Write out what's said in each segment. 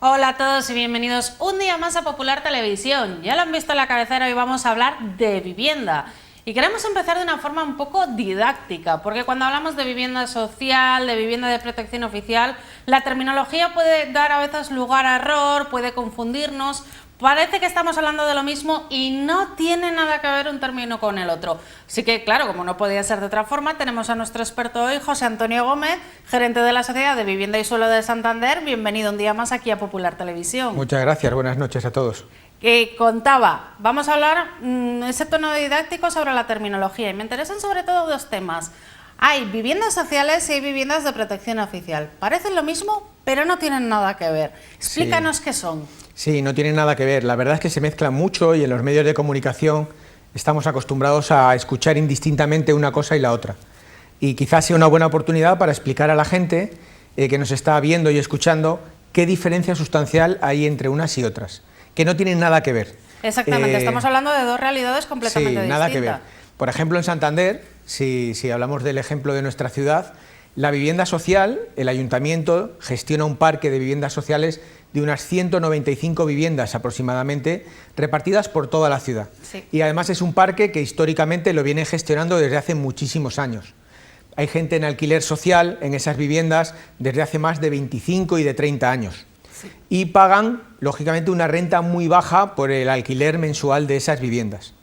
Hola a todos y bienvenidos un día más a Popular Televisión. Ya lo han visto en la cabecera, hoy vamos a hablar de vivienda. Y queremos empezar de una forma un poco didáctica, porque cuando hablamos de vivienda social, de vivienda de protección oficial, la terminología puede dar a veces lugar a error, puede confundirnos. Parece que estamos hablando de lo mismo y no tiene nada que ver un término con el otro. Así que, claro, como no podía ser de otra forma, tenemos a nuestro experto hoy, José Antonio Gómez, gerente de la Sociedad de Vivienda y Suelo de Santander. Bienvenido un día más aquí a Popular Televisión. Muchas gracias, buenas noches a todos. Que contaba, vamos a hablar ese tono didáctico sobre la terminología y me interesan sobre todo dos temas. Hay viviendas sociales y hay viviendas de protección oficial. Parecen lo mismo, pero no tienen nada que ver. Explícanos qué son. Sí, no tienen nada que ver. La verdad es que se mezclan mucho y en los medios de comunicación estamos acostumbrados a escuchar indistintamente una cosa y la otra. Y quizás sea una buena oportunidad para explicar a la gente que nos está viendo y escuchando qué diferencia sustancial hay entre unas y otras, que no tienen nada que ver. Exactamente, estamos hablando de dos realidades completamente distintas. Nada que ver. Por ejemplo, en Santander, si hablamos del ejemplo de nuestra ciudad, la vivienda social, el ayuntamiento gestiona un parque de viviendas sociales de unas 195 viviendas aproximadamente, repartidas por toda la ciudad. Sí. Y además es un parque que históricamente lo viene gestionando desde hace muchísimos años. Hay gente en alquiler social en esas viviendas desde hace más de 25 y de 30 años. Sí. Y pagan, lógicamente, una renta muy baja por el alquiler mensual de esas viviendas.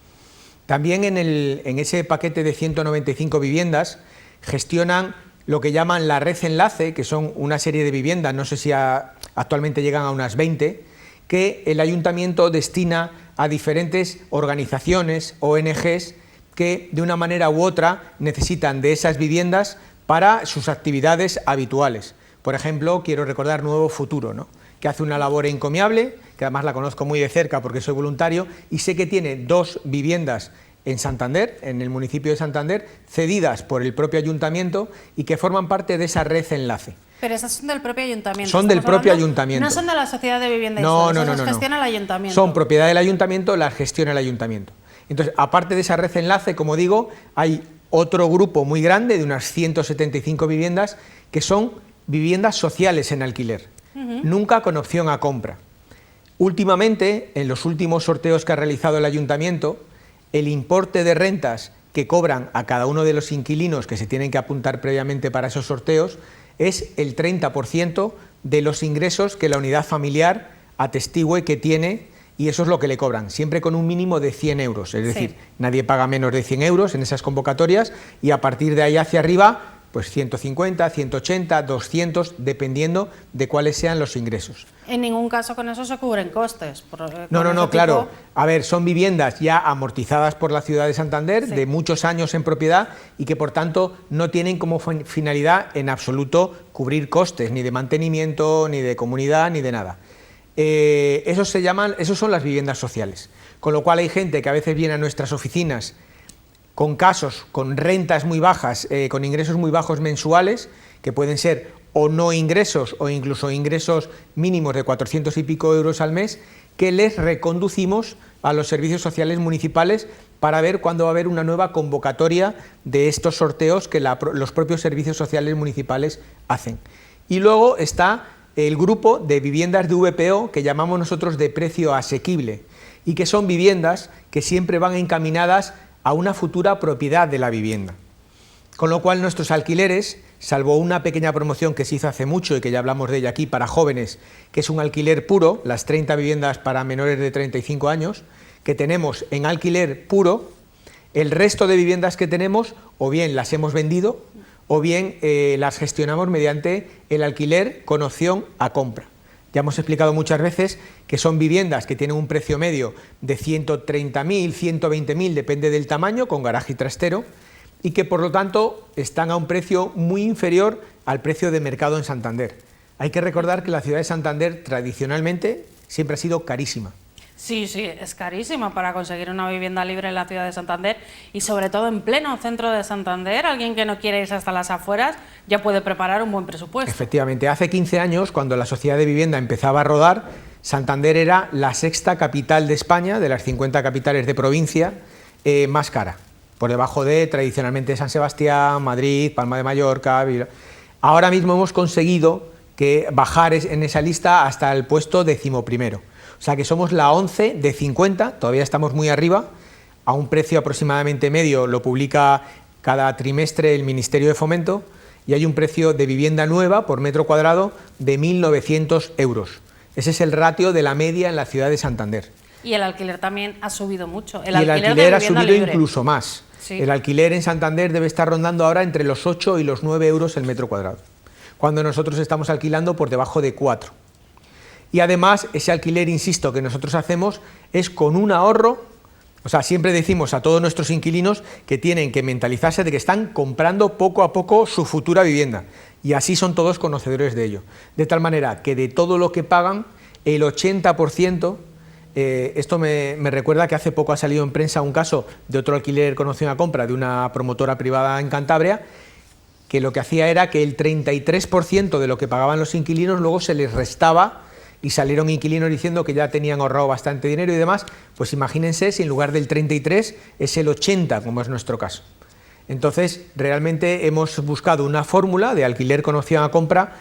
También en ese paquete de 195 viviendas gestionan lo que llaman la red enlace, que son una serie de viviendas, no sé si actualmente llegan a unas 20, que el ayuntamiento destina a diferentes organizaciones, ONGs, que de una manera u otra necesitan de esas viviendas para sus actividades habituales. Por ejemplo, quiero recordar Nuevo Futuro, ¿no?, que hace una labor encomiable, que además la conozco muy de cerca porque soy voluntario, y sé que tiene 2 viviendas en Santander, en el municipio de Santander, cedidas por el propio ayuntamiento y que forman parte de esa red enlace. Pero esas son del propio ayuntamiento. Son del propio ayuntamiento. No son de la Sociedad de Vivienda y No, Suelo, no, las no. gestiona el ayuntamiento. Son propiedad del ayuntamiento, las gestiona el ayuntamiento. Entonces, aparte de esa red enlace, como digo, hay otro grupo muy grande de unas 175 viviendas que son viviendas sociales en alquiler, nunca con opción a compra. Últimamente, en los últimos sorteos que ha realizado el ayuntamiento, el importe de rentas que cobran a cada uno de los inquilinos que se tienen que apuntar previamente para esos sorteos es el 30% de los ingresos que la unidad familiar atestigue que tiene, y eso es lo que le cobran, siempre con un mínimo de 100 euros, es decir, nadie paga menos de 100 euros en esas convocatorias y a partir de ahí hacia arriba, pues 150, 180, 200, dependiendo de cuáles sean los ingresos. En ningún caso con eso se cubren costes. No, claro. A ver, son viviendas ya amortizadas por la ciudad de Santander, de muchos años en propiedad y que por tanto no tienen como finalidad en absoluto cubrir costes, ni de mantenimiento, ni de comunidad, ni de nada. Esos son las viviendas sociales. Con lo cual hay gente que a veces viene a nuestras oficinas con casos, con rentas muy bajas, con ingresos muy bajos mensuales, que pueden ser o no ingresos o incluso ingresos mínimos de 400 y pico euros al mes, que les reconducimos a los servicios sociales municipales para ver cuándo va a haber una nueva convocatoria de estos sorteos que los propios servicios sociales municipales hacen. Y luego está el grupo de viviendas de VPO que llamamos nosotros de precio asequible y que son viviendas que siempre van encaminadas a una futura propiedad de la vivienda. Con lo cual nuestros alquileres, salvo una pequeña promoción que se hizo hace mucho y que ya hablamos de ella aquí para jóvenes, que es un alquiler puro, las 30 viviendas para menores de 35 años, que tenemos en alquiler puro, el resto de viviendas que tenemos o bien las hemos vendido o bien las gestionamos mediante el alquiler con opción a compra. Ya hemos explicado muchas veces que son viviendas que tienen un precio medio de 130.000, 120.000, depende del tamaño, con garaje y trastero, y que por lo tanto están a un precio muy inferior al precio de mercado en Santander. Hay que recordar que la ciudad de Santander tradicionalmente siempre ha sido carísima. Sí, es carísima para conseguir una vivienda libre en la ciudad de Santander y sobre todo en pleno centro de Santander. Alguien que no quiere irse hasta las afueras ya puede preparar un buen presupuesto. Efectivamente, hace 15 años, cuando la sociedad de vivienda empezaba a rodar, Santander era la 6ª capital de España, de las 50 capitales de provincia, más cara, por debajo de tradicionalmente San Sebastián, Madrid, Palma de Mallorca. Ahora mismo hemos conseguido que bajar en esa lista hasta el puesto 11º. O sea que somos la 11 de 50, todavía estamos muy arriba, a un precio aproximadamente medio, lo publica cada trimestre el Ministerio de Fomento, y hay un precio de vivienda nueva por metro cuadrado de 1.900 euros. Ese es el ratio de la media en la ciudad de Santander. Y el alquiler también ha subido mucho. Y el alquiler ha subido libre, incluso más. Sí. El alquiler en Santander debe estar rondando ahora entre los 8 y los 9 euros el metro cuadrado, cuando nosotros estamos alquilando por debajo de 4. Y además, ese alquiler, insisto, que nosotros hacemos es con un ahorro. O sea, siempre decimos a todos nuestros inquilinos que tienen que mentalizarse de que están comprando poco a poco su futura vivienda. Y así son todos conocedores de ello. De tal manera que de todo lo que pagan, el 80%, esto me recuerda que hace poco ha salido en prensa un caso de otro alquiler con opción a compra de una promotora privada en Cantabria, que lo que hacía era que el 33% de lo que pagaban los inquilinos luego se les restaba, y salieron inquilinos diciendo que ya tenían ahorrado bastante dinero y demás. Pues imagínense si en lugar del 33 es el 80, como es nuestro caso. Entonces, realmente hemos buscado una fórmula de alquiler con opción a compra,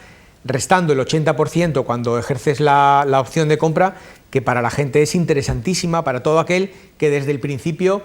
restando el 80% cuando ejerces la opción de compra, que para la gente es interesantísima, para todo aquel que desde el principio,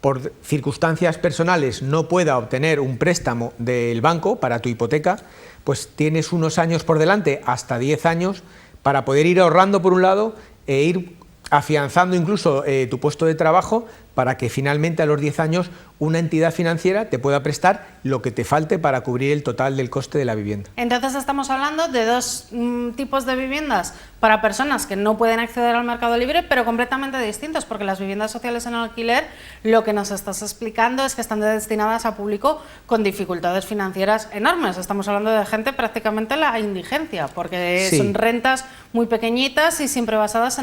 por circunstancias personales, no pueda obtener un préstamo del banco para tu hipoteca, pues tienes unos años por delante, hasta 10 años, para poder ir ahorrando por un lado e ir afianzando incluso tu puesto de trabajo, para que finalmente a los 10 años una entidad financiera te pueda prestar lo que te falte para cubrir el total del coste de la vivienda. Entonces estamos hablando de dos tipos de viviendas para personas que no pueden acceder al mercado libre, pero completamente distintos, porque las viviendas sociales en alquiler, lo que nos estás explicando es que están destinadas a público con dificultades financieras enormes. Estamos hablando de gente prácticamente la indigencia, porque sí, son rentas muy pequeñitas y siempre basadas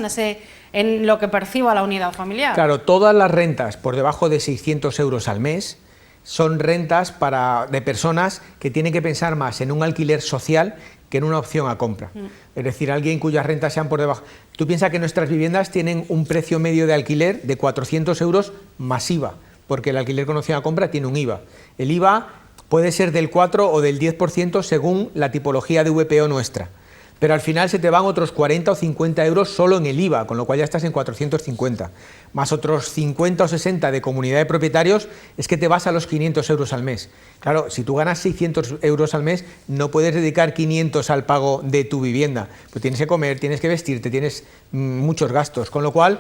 en lo que perciba la unidad familiar. Claro, todas las rentas por debajo de 600 euros al mes son rentas de personas que tienen que pensar más en un alquiler social que en una opción a compra. Es decir, alguien cuyas rentas sean por debajo. Tú piensas que nuestras viviendas tienen un precio medio de alquiler de 400 euros más IVA, porque el alquiler con opción a compra tiene un IVA. El IVA puede ser del 4 o del 10% según la tipología de VPO nuestra. Pero al final se te van otros 40 o 50 euros solo en el IVA, con lo cual ya estás en 450, más otros 50 o 60 de comunidad de propietarios, es que te vas a los 500 euros al mes. Claro, si tú ganas 600 euros al mes, no puedes dedicar 500 al pago de tu vivienda, pues tienes que comer, tienes que vestirte, tienes muchos gastos, con lo cual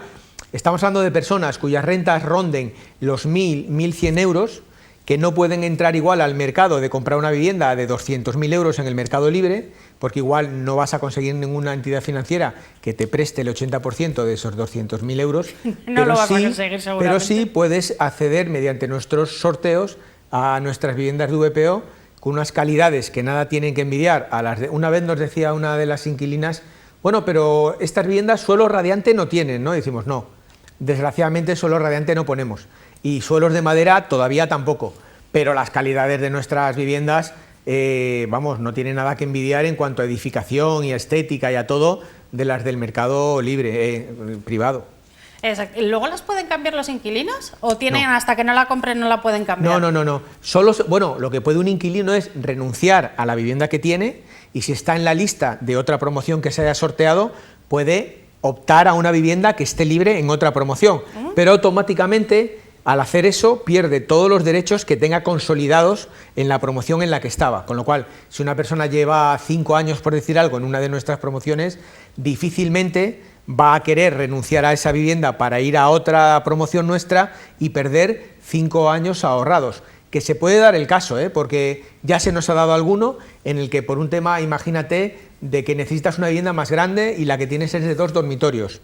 estamos hablando de personas cuyas rentas ronden los 1.000, 1.100 euros, que no pueden entrar igual al mercado de comprar una vivienda de 200.000 euros en el mercado libre, porque igual no vas a conseguir ninguna entidad financiera que te preste el 80% de esos 200.000 euros, no lo vas a conseguir seguramente. Pero sí puedes acceder mediante nuestros sorteos a nuestras viviendas de VPO con unas calidades que nada tienen que envidiar a las de... Una vez nos decía una de las inquilinas, bueno, pero estas viviendas suelo radiante no tienen, ¿no? Y decimos, no, desgraciadamente suelo radiante no ponemos. Y suelos de madera todavía tampoco, pero las calidades de nuestras viviendas, vamos, no tienen nada que envidiar en cuanto a edificación y a estética y a todo de las del mercado libre, privado. Exacto. ¿Y luego las pueden cambiar los inquilinos? ¿O tienen hasta que no la compren no la pueden cambiar? No. Solo, bueno, lo que puede un inquilino es renunciar a la vivienda que tiene, y si está en la lista de otra promoción que se haya sorteado, puede optar a una vivienda que esté libre en otra promoción, pero automáticamente, al hacer eso, pierde todos los derechos que tenga consolidados en la promoción en la que estaba. Con lo cual, si una persona lleva 5 años, por decir algo, en una de nuestras promociones, difícilmente va a querer renunciar a esa vivienda para ir a otra promoción nuestra y perder 5 años ahorrados. Que se puede dar el caso, porque ya se nos ha dado alguno en el que por un tema, imagínate, de que necesitas una vivienda más grande y la que tienes es de 2 dormitorios.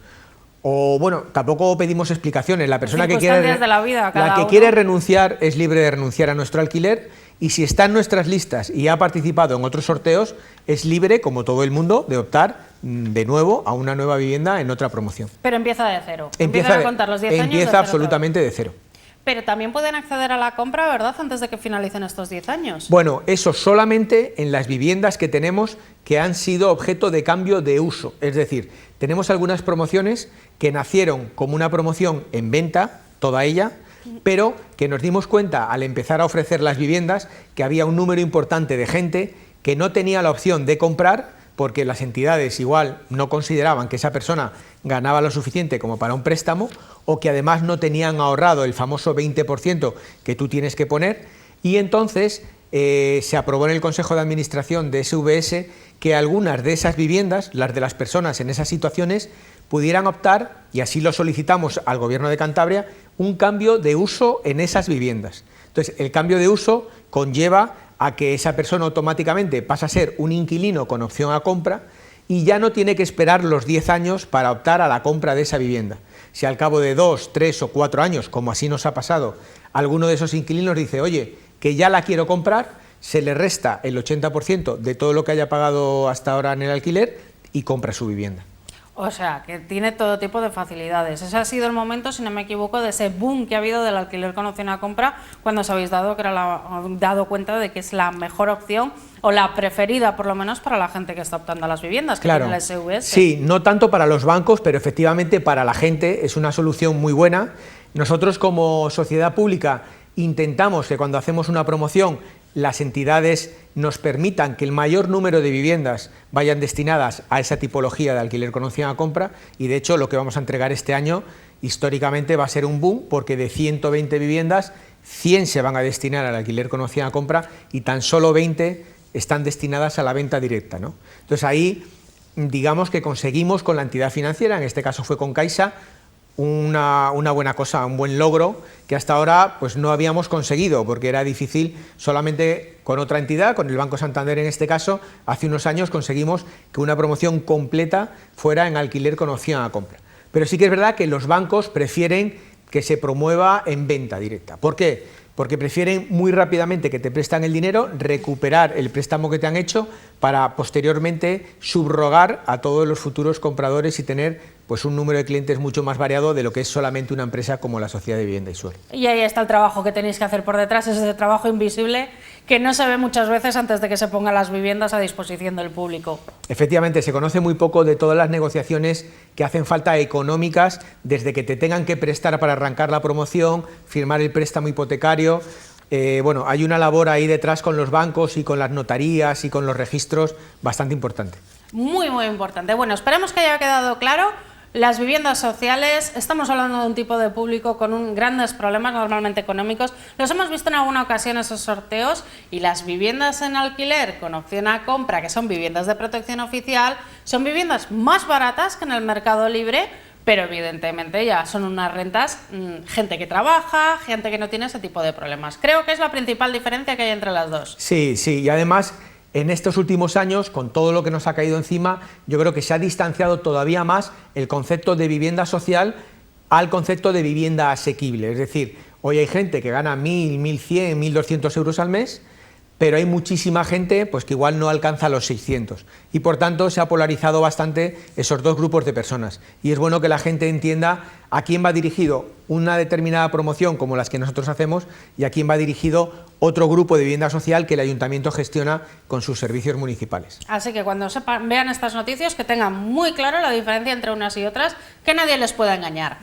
O bueno, tampoco pedimos explicaciones, la persona que quiere renunciar es libre de renunciar a nuestro alquiler, y si está en nuestras listas y ha participado en otros sorteos, es libre, como todo el mundo, de optar de nuevo a una nueva vivienda en otra promoción. Pero empieza de cero, empieza a contar los 10 años. Empieza absolutamente de cero. Pero también pueden acceder a la compra, ¿verdad?, antes de que finalicen estos 10 años. Bueno, eso solamente en las viviendas que tenemos que han sido objeto de cambio de uso. Es decir, tenemos algunas promociones que nacieron como una promoción en venta, toda ella, pero que nos dimos cuenta al empezar a ofrecer las viviendas que había un número importante de gente que no tenía la opción de comprar porque las entidades igual no consideraban que esa persona ganaba lo suficiente como para un préstamo, o que además no tenían ahorrado el famoso 20% que tú tienes que poner, y entonces se aprobó en el Consejo de Administración de SVS que algunas de esas viviendas, las de las personas en esas situaciones, pudieran optar, y así lo solicitamos al Gobierno de Cantabria, un cambio de uso en esas viviendas. Entonces, el cambio de uso conlleva a que esa persona automáticamente pasa a ser un inquilino con opción a compra y ya no tiene que esperar los 10 años para optar a la compra de esa vivienda. Si al cabo de 2, 3 o 4 años, como así nos ha pasado, alguno de esos inquilinos dice, oye, que ya la quiero comprar, se le resta el 80% de todo lo que haya pagado hasta ahora en el alquiler y compra su vivienda. O sea, que tiene todo tipo de facilidades. Ese ha sido el momento, si no me equivoco, de ese boom que ha habido del alquiler con opción a compra, cuando os habéis dado cuenta de que es la mejor opción, o la preferida, por lo menos, para la gente que está optando a las viviendas, que claro, tiene el SVS. Sí, no tanto para los bancos, pero efectivamente para la gente es una solución muy buena. Nosotros, como sociedad pública, intentamos que cuando hacemos una promoción las entidades nos permitan que el mayor número de viviendas vayan destinadas a esa tipología de alquiler con opción a compra, y de hecho lo que vamos a entregar este año históricamente va a ser un boom, porque de 120 viviendas, 100 se van a destinar al alquiler con opción a compra y tan solo 20 están destinadas a la venta directa, ¿no? Entonces ahí digamos que conseguimos con la entidad financiera, en este caso fue con Caixa, una buena cosa, un buen logro que hasta ahora pues no habíamos conseguido, porque era difícil. Solamente con otra entidad, con el Banco Santander en este caso, hace unos años conseguimos que una promoción completa fuera en alquiler con opción a compra. Pero sí que es verdad que los bancos prefieren que se promueva en venta directa. ¿Por qué? Porque prefieren muy rápidamente que te prestan el dinero, recuperar el préstamo que te han hecho para posteriormente subrogar a todos los futuros compradores y tener pues un número de clientes mucho más variado de lo que es solamente una empresa como la Sociedad de Vivienda y Suelo. Y ahí está el trabajo que tenéis que hacer por detrás, ese trabajo invisible que no se ve muchas veces antes de que se pongan las viviendas a disposición del público. Efectivamente, se conoce muy poco de todas las negociaciones que hacen falta económicas, desde que te tengan que prestar para arrancar la promoción, firmar el préstamo hipotecario. Bueno, hay una labor ahí detrás con los bancos y con las notarías y con los registros bastante importante. Muy, muy importante. Bueno, esperemos que haya quedado claro. Las viviendas sociales, estamos hablando de un tipo de público con grandes problemas, normalmente económicos. Los hemos visto en alguna ocasión esos sorteos, y las viviendas en alquiler con opción a compra, que son viviendas de protección oficial, son viviendas más baratas que en el mercado libre, pero evidentemente ya son unas rentas, gente que trabaja, gente que no tiene ese tipo de problemas. Creo que es la principal diferencia que hay entre las dos. Sí, sí, y además en estos últimos años, con todo lo que nos ha caído encima, yo creo que se ha distanciado todavía más el concepto de vivienda social al concepto de vivienda asequible. Es decir, hoy hay gente que gana 1.000, 1.100, 1.200 euros al mes, pero hay muchísima gente pues, que igual no alcanza los 600. Y por tanto se ha polarizado bastante esos dos grupos de personas. Y es bueno que la gente entienda a quién va dirigido una determinada promoción como las que nosotros hacemos y a quién va dirigido otro grupo de vivienda social que el ayuntamiento gestiona con sus servicios municipales. Así que cuando vean estas noticias, que tengan muy claro la diferencia entre unas y otras, que nadie les pueda engañar.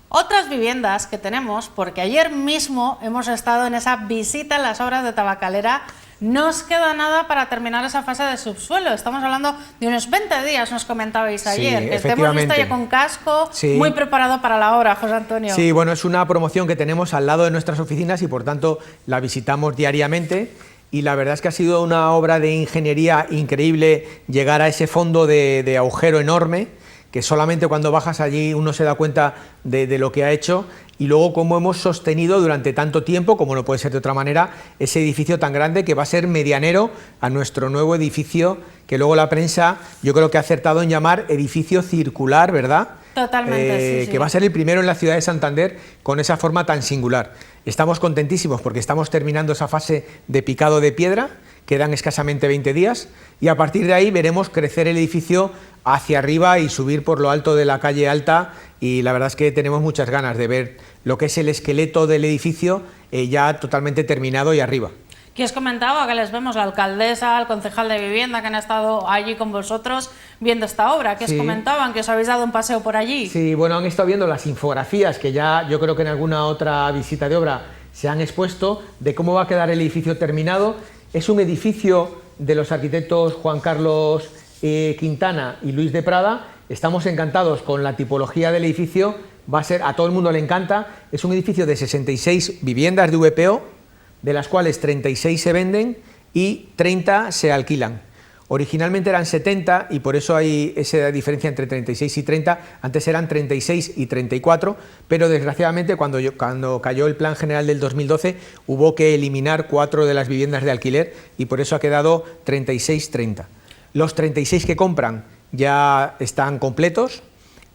Otras viviendas que tenemos, porque ayer mismo hemos estado en esa visita en las obras de Tabacalera, no os queda nada para terminar esa fase de subsuelo. Estamos hablando de unos 20 días, nos comentabais ayer. Sí, que te hemos visto ya con casco, sí, muy preparado para la obra, José Antonio. Sí, bueno, es una promoción que tenemos al lado de nuestras oficinas y por tanto la visitamos diariamente. Y la verdad es que ha sido una obra de ingeniería increíble llegar a ese fondo de agujero enorme, que solamente cuando bajas allí uno se da cuenta de lo que ha hecho, y luego cómo hemos sostenido durante tanto tiempo, como no puede ser de otra manera, ese edificio tan grande que va a ser medianero a nuestro nuevo edificio, que luego la prensa yo creo que ha acertado en llamar edificio circular, ¿verdad? Totalmente, sí. Que va a ser el primero en la ciudad de Santander con esa forma tan singular. Estamos contentísimos porque estamos terminando esa fase de picado de piedra, quedan escasamente 20 días, y a partir de ahí veremos crecer el edificio hacia arriba y subir por lo alto de la calle Alta, y la verdad es que tenemos muchas ganas de ver lo que es el esqueleto del edificio ya totalmente terminado y arriba. ¿Qué os comentaba? Que les vemos la alcaldesa, el concejal de vivienda que han estado allí con vosotros viendo esta obra. ¿Qué os comentaban? ¿Que os habéis dado un paseo por allí? Sí, bueno, han estado viendo las infografías que ya yo creo que en alguna otra visita de obra se han expuesto de cómo va a quedar el edificio terminado. Es un edificio de los arquitectos Juan Carlos Quintana y Luis de Prada. Estamos encantados con la tipología del edificio, va a ser, a todo el mundo le encanta, es un edificio de 66 viviendas de VPO, de las cuales 36 se venden y 30 se alquilan. Originalmente eran 70 y por eso hay esa diferencia entre 36 y 30, antes eran 36 y 34, pero desgraciadamente cuando cayó el Plan General del 2012 hubo que eliminar 4 de las viviendas de alquiler y por eso ha quedado 36-30. Los 36 que compran ya están completos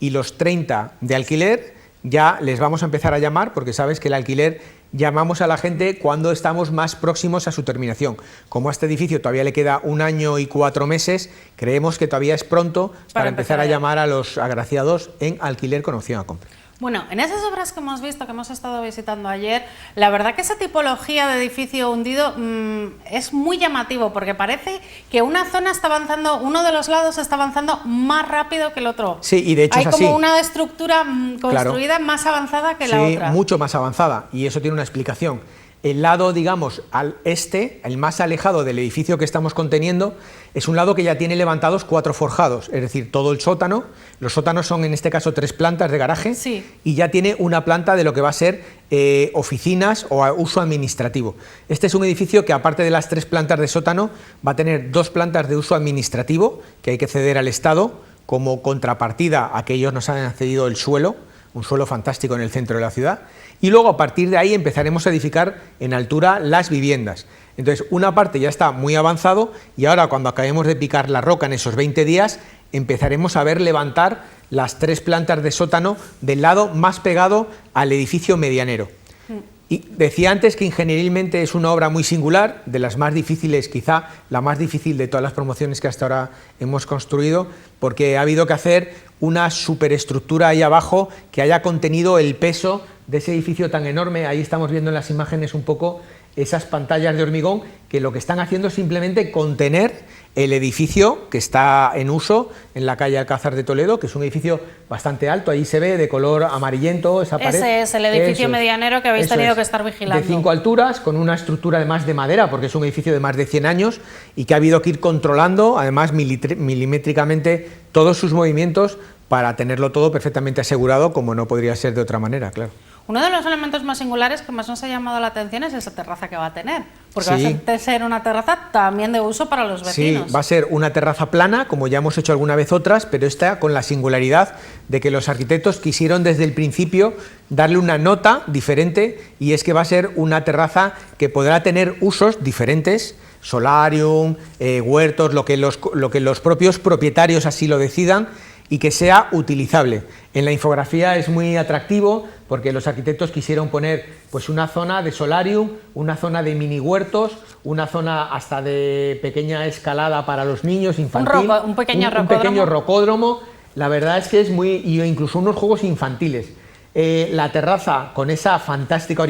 y los 30 de alquiler ya les vamos a empezar a llamar, porque sabes que el alquiler llamamos a la gente cuando estamos más próximos a su terminación. Como a este edificio todavía le queda 1 año y 4 meses, creemos que todavía es pronto para empezar a llamar a los agraciados en alquiler con opción a compra. Bueno, en esas obras que hemos visto, que hemos estado visitando ayer, la verdad que esa tipología de edificio hundido es muy llamativo, porque parece que una zona está avanzando, uno de los lados está avanzando más rápido que el otro. Sí, y de hecho hay es así. Como una estructura construida más avanzada que la otra. Sí, mucho más avanzada, y eso tiene una explicación. El lado, digamos, al este, el más alejado del edificio que estamos conteniendo, es un lado que ya tiene levantados 4 forjados, es decir, todo el sótano. Los sótanos son en este caso 3 plantas de garaje, sí, y ya tiene una planta de lo que va a ser oficinas o uso administrativo. Este es un edificio que, aparte de las 3 plantas de sótano, va a tener 2 plantas de uso administrativo que hay que ceder al Estado como contrapartida a que ellos nos han cedido el suelo, un suelo fantástico en el centro de la ciudad, y luego a partir de ahí empezaremos a edificar en altura las viviendas. Entonces, una parte ya está muy avanzado y ahora, cuando acabemos de picar la roca en esos 20 días, empezaremos a ver levantar las 3 plantas de sótano del lado más pegado al edificio medianero. Y decía antes que ingenierilmente es una obra muy singular, de las más difíciles, quizá la más difícil de todas las promociones que hasta ahora hemos construido, porque ha habido que hacer una superestructura ahí abajo que haya contenido el peso de ese edificio tan enorme. Ahí estamos viendo en las imágenes un poco esas pantallas de hormigón que lo que están haciendo es simplemente contener el edificio que está en uso en la calle Alcázar de Toledo, que es un edificio bastante alto, ahí se ve de color amarillento esa pared. Ese es el edificio medianero que habéis tenido que estar vigilando. De 5 alturas, con una estructura además de madera, porque es un edificio de más de 100 años y que ha habido que ir controlando, además milimétricamente, todos sus movimientos para tenerlo todo perfectamente asegurado, como no podría ser de otra manera, claro. Uno de los elementos más singulares que más nos ha llamado la atención es esa terraza que va a tener, porque sí, va a ser una terraza también de uso para los vecinos. Sí, va a ser una terraza plana, como ya hemos hecho alguna vez otras, pero esta con la singularidad de que los arquitectos quisieron desde el principio darle una nota diferente, y es que va a ser una terraza que podrá tener usos diferentes, solarium, huertos, lo que los propios propietarios así lo decidan, y que sea utilizable. En la infografía es muy atractivo porque los arquitectos quisieron poner pues una zona de solarium, una zona de mini huertos, una zona hasta de pequeña escalada para los niños, infantil, un pequeño rocódromo. La verdad es que es muy, y incluso unos juegos infantiles. La terraza con esa fantástica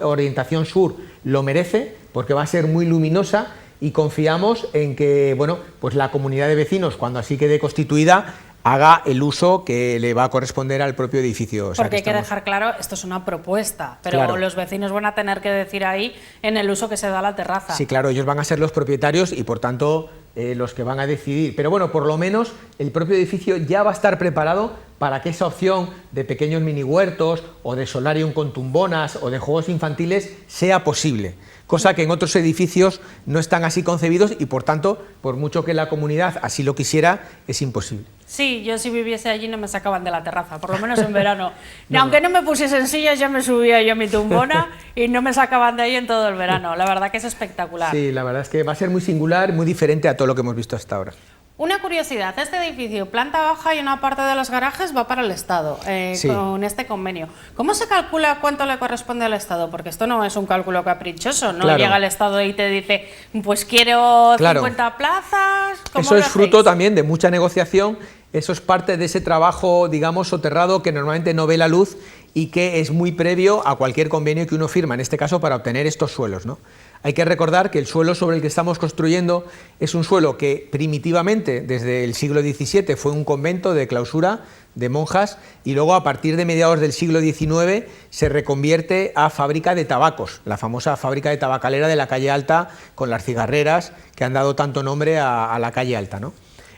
orientación sur lo merece, porque va a ser muy luminosa, y confiamos en que, bueno, pues la comunidad de vecinos, cuando así quede constituida, haga el uso que le va a corresponder al propio edificio. O sea, porque hay que dejar claro, esto es una propuesta, pero claro, los vecinos van a tener que decir ahí en el uso que se da a la terraza. Sí, claro, ellos van a ser los propietarios y por tanto los que van a decidir. Pero bueno, por lo menos el propio edificio ya va a estar preparado para que esa opción de pequeños mini huertos o de solarium con tumbonas o de juegos infantiles sea posible, cosa que en otros edificios no están así concebidos y por tanto, por mucho que la comunidad así lo quisiera, es imposible. Sí, yo si viviese allí no me sacaban de la terraza, por lo menos en verano. Aunque no me pusiesen sillas, ya me subía yo a mi tumbona y no me sacaban de ahí en todo el verano. La verdad que es espectacular. Sí, la verdad es que va a ser muy singular, muy diferente a todo lo que hemos visto hasta ahora. Una curiosidad, este edificio, planta baja y una parte de los garajes va para el Estado, sí, con este convenio. ¿Cómo se calcula cuánto le corresponde al Estado? Porque esto no es un cálculo caprichoso, no claro, llega el Estado y te dice, pues quiero claro, 50 plazas. Eso es fruto también de mucha negociación, eso es parte de ese trabajo, digamos, soterrado que normalmente no ve la luz y que es muy previo a cualquier convenio que uno firma, en este caso para obtener estos suelos, ¿no? Hay que recordar que el suelo sobre el que estamos construyendo es un suelo que primitivamente, desde el siglo XVII, fue un convento de clausura de monjas y luego a partir de mediados del siglo XIX se reconvierte a fábrica de tabacos, la famosa fábrica de tabacalera de la calle Alta con las cigarreras que han dado tanto nombre a la calle Alta, ¿no?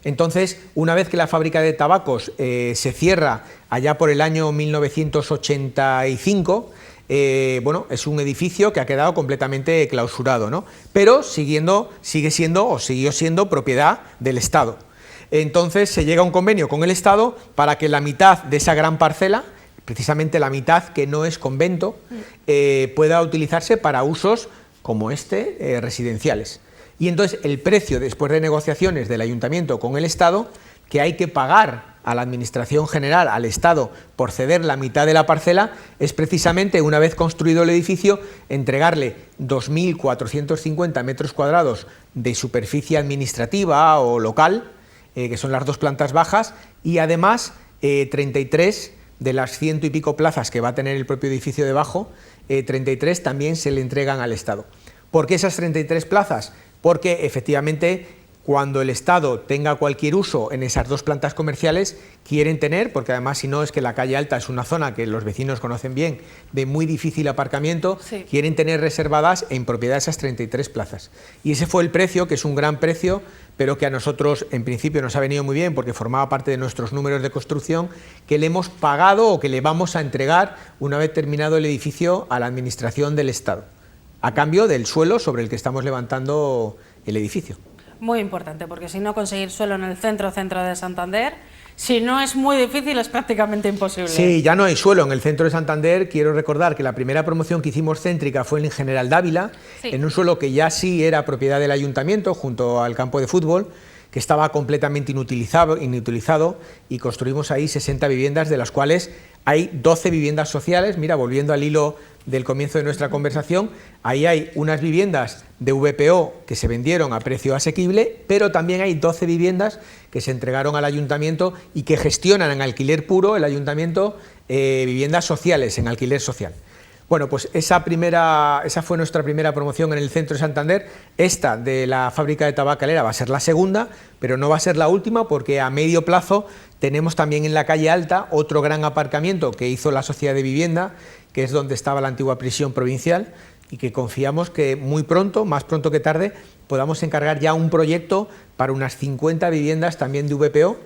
Entonces, una vez que la fábrica de tabacos se cierra allá por el año 1985, bueno, es un edificio que ha quedado completamente clausurado, ¿no? Pero siguió siendo propiedad del Estado. Entonces se llega a un convenio con el Estado para que la mitad de esa gran parcela, precisamente la mitad que no es convento, pueda utilizarse para usos como residenciales. Y entonces el precio, después de negociaciones del Ayuntamiento con el Estado, que hay que pagar a la Administración General, al Estado, por ceder la mitad de la parcela, es precisamente, una vez construido el edificio, entregarle 2.450 metros cuadrados de superficie administrativa o local, que son las 2 plantas bajas, y además 33 de las 100 y pico plazas que va a tener el propio edificio debajo, 33 también se le entregan al Estado. ¿Por qué esas 33 plazas? Porque efectivamente cuando el Estado tenga cualquier uso en esas 2 plantas comerciales, quieren tener, porque además si no es que la calle Alta es una zona que los vecinos conocen bien, de muy difícil aparcamiento, sí, quieren tener reservadas en propiedad esas 33 plazas. Y ese fue el precio, que es un gran precio, pero que a nosotros en principio nos ha venido muy bien porque formaba parte de nuestros números de construcción, que le hemos pagado o que le vamos a entregar una vez terminado el edificio a la Administración del Estado, a cambio del suelo sobre el que estamos levantando el edificio. Muy importante, porque si no, conseguir suelo en el centro de Santander, si no es muy difícil, es prácticamente imposible. Sí, ya no hay suelo en el centro de Santander. Quiero recordar que la primera promoción que hicimos céntrica fue en General Dávila, sí, en un suelo que ya sí era propiedad del ayuntamiento, junto al campo de fútbol, que estaba completamente inutilizado, y construimos ahí 60 viviendas, de las cuales hay 12 viviendas sociales. Mira, volviendo al hilo del comienzo de nuestra conversación, ahí hay unas viviendas de VPO que se vendieron a precio asequible, pero también hay 12 viviendas que se entregaron al ayuntamiento y que gestionan en alquiler puro el ayuntamiento, viviendas sociales en alquiler social. Bueno, pues esa fue nuestra primera promoción en el centro de Santander. Esta de la fábrica de tabacalera va a ser la segunda, pero no va a ser la última, porque a medio plazo tenemos también en la calle Alta otro gran aparcamiento que hizo la Sociedad de Vivienda, que es donde estaba la antigua prisión provincial, y que confiamos que muy pronto, más pronto que tarde, podamos encargar ya un proyecto para unas 50 viviendas también de VPO,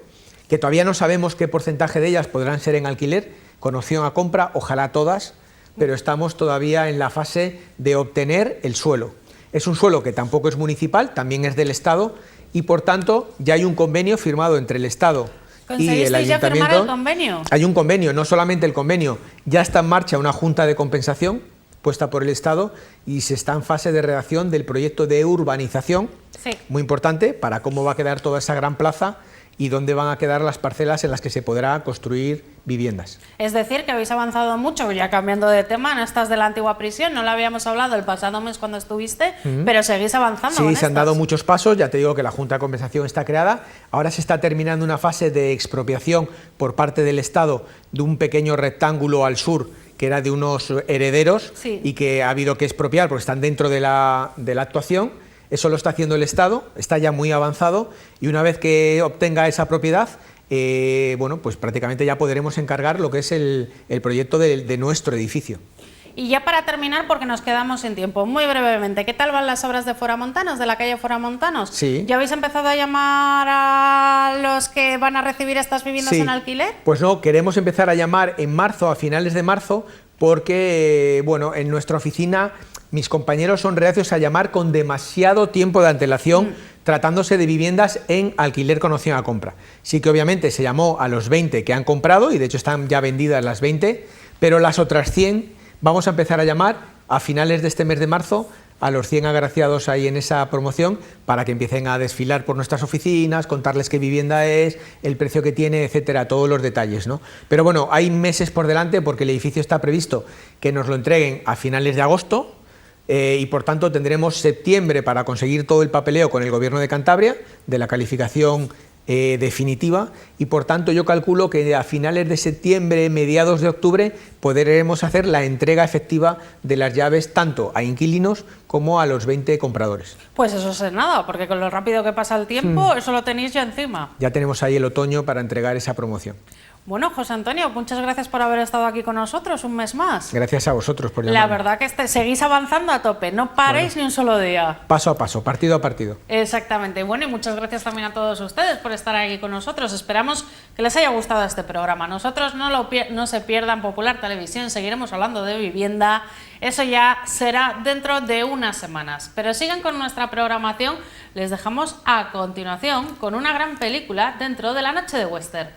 que todavía no sabemos qué porcentaje de ellas podrán ser en alquiler, con opción a compra, ojalá todas, pero estamos todavía en la fase de obtener el suelo. Es un suelo que tampoco es municipal, también es del Estado, y por tanto ya hay un convenio firmado entre el Estado y el Ayuntamiento. ¿Ya firmar el convenio? Hay un convenio, no solamente el convenio, ya está en marcha una junta de compensación puesta por el Estado y se está en fase de redacción del proyecto de urbanización, sí, muy importante para cómo va a quedar toda esa gran plaza y dónde van a quedar las parcelas en las que se podrá construir viviendas. Es decir, que habéis avanzado mucho, ya cambiando de tema, en estas de la antigua prisión, no lo habíamos hablado el pasado mes cuando estuviste, pero seguís avanzando. Sí, se han dado muchos pasos, ya te digo que la Junta de Compensación está creada, ahora se está terminando una fase de expropiación por parte del Estado de un pequeño rectángulo al sur, que era de unos herederos, sí, y que ha habido que expropiar porque están dentro de la actuación. Eso lo está haciendo el Estado, está ya muy avanzado, y una vez que obtenga esa propiedad, bueno, pues prácticamente ya podremos encargar lo que es el proyecto de nuestro edificio. Y ya para terminar, porque nos quedamos sin tiempo, muy brevemente, ¿qué tal van las obras de Foramontanos, de la calle Foramontanos? Sí. ¿Ya habéis empezado a llamar a los que van a recibir estas viviendas, sí, en alquiler? Pues no, queremos empezar a llamar en marzo, a finales de marzo, porque, bueno, en nuestra oficina mis compañeros son reacios a llamar con demasiado tiempo de antelación, tratándose de viviendas en alquiler con opción a compra. Sí que obviamente se llamó a los 20 que han comprado, y de hecho están ya vendidas las 20, pero las otras 100 vamos a empezar a llamar a finales de este mes de marzo a los 100 agraciados ahí en esa promoción, para que empiecen a desfilar por nuestras oficinas, contarles qué vivienda es, el precio que tiene, etcétera, todos los detalles, ¿no? Pero bueno, hay meses por delante, porque el edificio está previsto que nos lo entreguen a finales de agosto, y por tanto tendremos septiembre para conseguir todo el papeleo con el Gobierno de Cantabria de la calificación definitiva, y por tanto yo calculo que a finales de septiembre, mediados de octubre, podremos hacer la entrega efectiva de las llaves tanto a inquilinos como a los 20 compradores. Pues eso es nada, porque con lo rápido que pasa el tiempo, eso lo tenéis ya encima. Ya tenemos ahí el otoño para entregar esa promoción. Bueno, José Antonio, muchas gracias por haber estado aquí con nosotros un mes más. Gracias a vosotros por llamarme. La verdad que seguís avanzando a tope, no paréis ni un solo día. Paso a paso, partido a partido. Exactamente. Bueno, y muchas gracias también a todos ustedes por estar aquí con nosotros. Esperamos que les haya gustado este programa. Nosotros no se pierdan Popular Televisión, seguiremos hablando de vivienda. Eso ya será dentro de unas semanas. Pero sigan con nuestra programación. Les dejamos a continuación con una gran película dentro de la noche de Western.